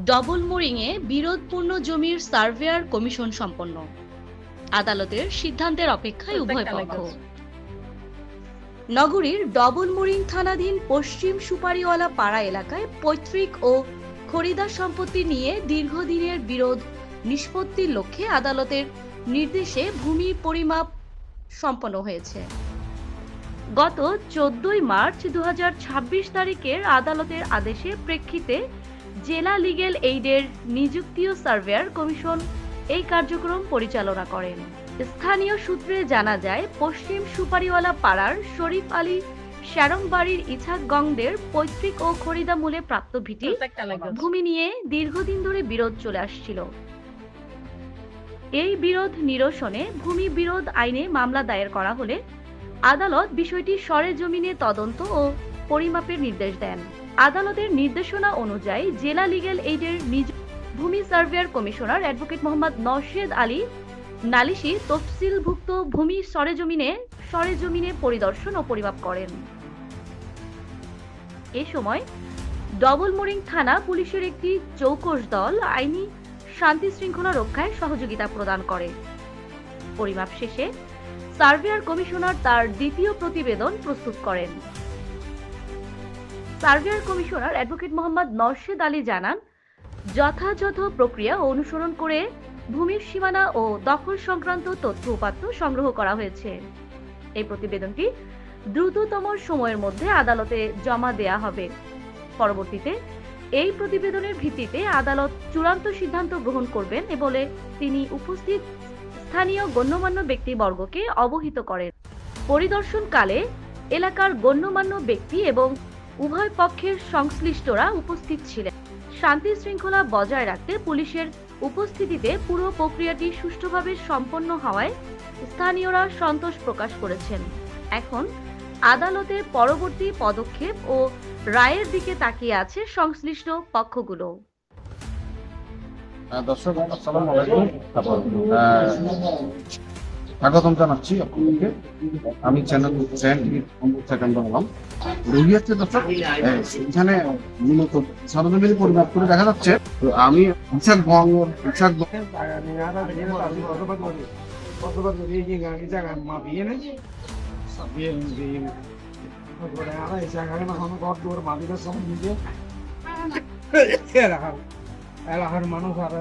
Double মোরিংয়ে বিরোধপূর্ণ জমির surveyor commission সম্পন্ন। আদালতের সিদ্ধান্তের অপেক্ষায় উভয় পক্ষ। নগরীর ডবল মোরিং থানাধীন পশ্চিম সুপারিওয়ালা পাড়া এলাকায় পৈতৃক ও খরিদার সম্পত্তি নিয়ে দীর্ঘদিনের বিরোধ নিষ্পত্তির লক্ষ্যে আদালতের নির্দেশে ভূমি পরিমাপ সম্পন্ন হয়েছে। গত 14 মার্চ 2026 তারিখের আদালতের আদেশের প্রেক্ষিতে জেলা লিগ্যাল এইডের নিযুক্তীয় সার্ভেয়ার কমিশন এই কার্যক্রম পরিচালনা করেন। স্থানীয় সূত্রে জানা যায়, পশ্চিম সুপারিওয়ালা পাড়ার শরীফ আলী শ্যারং বাড়ির ইছাক গংদের পৈতৃক ও খরিদামূলে প্রাপ্ত ভিটি ভূমি নিয়ে দীর্ঘদিন ধরে বিরোধ চলে আসছিল। এই বিরোধ নিরসনে ভূমি বিরোধ আইনে মামলা দায়ের করা হলে আদালত বিষয়টি সরেজমিনে তদন্ত ও পরিমাপের নির্দেশ দেন। আদালতের নির্দেশনা অনুযায়ী জেলা লিগ্যাল এইডের ভূমি surveyor commissioner advocate Mohammad Naushed Ali নালিশি তফসিলভুক্ত ভূমি সরেজমিনে পরিদর্শন ও পরিমাপ করেন। এ সময় ডবল মোরিং থানা পুলিশের একটি চৌকস দল আইনি শান্তি শৃঙ্খলা রক্ষায় সহযোগিতা প্রদান করে। পরিমাপ শেষে সার্ভেয়ার কমিশনার তার দ্বিতীয় প্রতিবেদন প্রস্তুত করেন। Surveyor commissioner advocate Mohammad Naushed Ali জানান, যথাযথ প্রক্রিয়া অনুসরণ করে ভূমির সীমানা ও দখল সংক্রান্ত তথ্য উপাত্ত সংগ্রহ করা হয়েছে। এই প্রতিবেদনটি দ্রুততম সময়ের মধ্যে আদালতে জমা দেয়া হবে। পরবর্তীতে এই প্রতিবেদনের ভিত্তিতে আদালত চূড়ান্ত সিদ্ধান্ত গ্রহণ করবেন বলে তিনি উপস্থিত স্থানীয় গণ্যমান্য ব্যক্তিবর্গকে অবহিত করেন। পরিদর্শনকালে এলাকার গণ্যমান্য ব্যক্তি এবং উভয় পক্ষের সংশ্লিষ্টরা উপস্থিত ছিলেন। শান্তি শৃঙ্খলা বজায় রাখতে পুলিশের উপস্থিতিতে পুরো প্রক্রিয়াটি সুষ্ঠুভাবে সম্পন্ন হওয়ায় স্থানীয়রা সন্তোষ প্রকাশ করেছেন। এখন আদালতের পরবর্তী পদক্ষেপ ও রায়ের দিকে তাকিয়ে আছে সংশ্লিষ্ট পক্ষগুলো। দর্শক আসসালামু আলাইকুম, স্বাগতম জানাচ্ছি আপনাদেরকে। আমি চ্যানেল সেকেন্ড হলাম রুহিয়াতে। দর্শক এখানে মূলত সরজমিনে পরিমাপ করে দেখা যাচ্ছে। আমি এলাকার মানুষ আর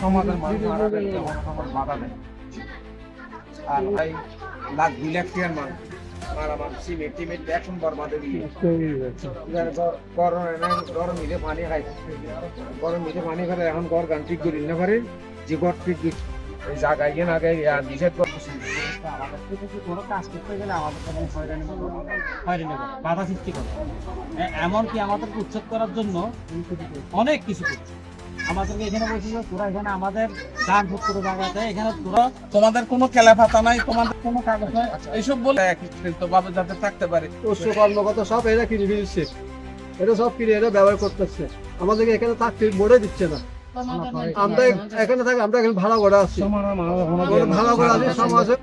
সমাজের মানুষ বাধা দেয়। আর ভাই লাখ 2 লাখ টাকার মানুষ আমার সিমেন্ট এখন বরবাদে দিয়ে গরম মিলে পানি খাই, গরম মিলে পানি খাই। এখন ঘর গান ঠিক করি না পারে, যে ঘর ঠিক এই জায়গায় গিয়ে না গাই নিষেধ করতেছি। আমাদের থেকে কোনো কাজ করতে গেলে আমাদের হয়রানি বাধা সৃষ্টি করে, এমনকি আমাদেরকে উচ্ছেদ করার জন্য অনেক কিছু করছে। আমাদেরকে এখানে বলছি যে তোরা এখানে আমাদের দান ভোগ করে জায়গাতে এখানে তোরা তোমাদের কোনো কেলাফাতা নাই, তোমাদের কোনো কাগজ নাই, এইসব বলে ভাবে যাতে থাকতে পারে। কর্মকর্তা সব এরা কিনে দিচ্ছে, এটা সব কিনে এরা ব্যবহার করতেছে। আমাদেরকে এখানে থাকতে বলে দিচ্ছে না। আমরা এখানে থাকি, আমরা এখানে ভাড়া করে আছি, ভাড়া করে আছি সমাজে।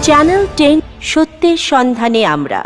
চ্যানেল 10 সত্যের সন্ধানে আমরা।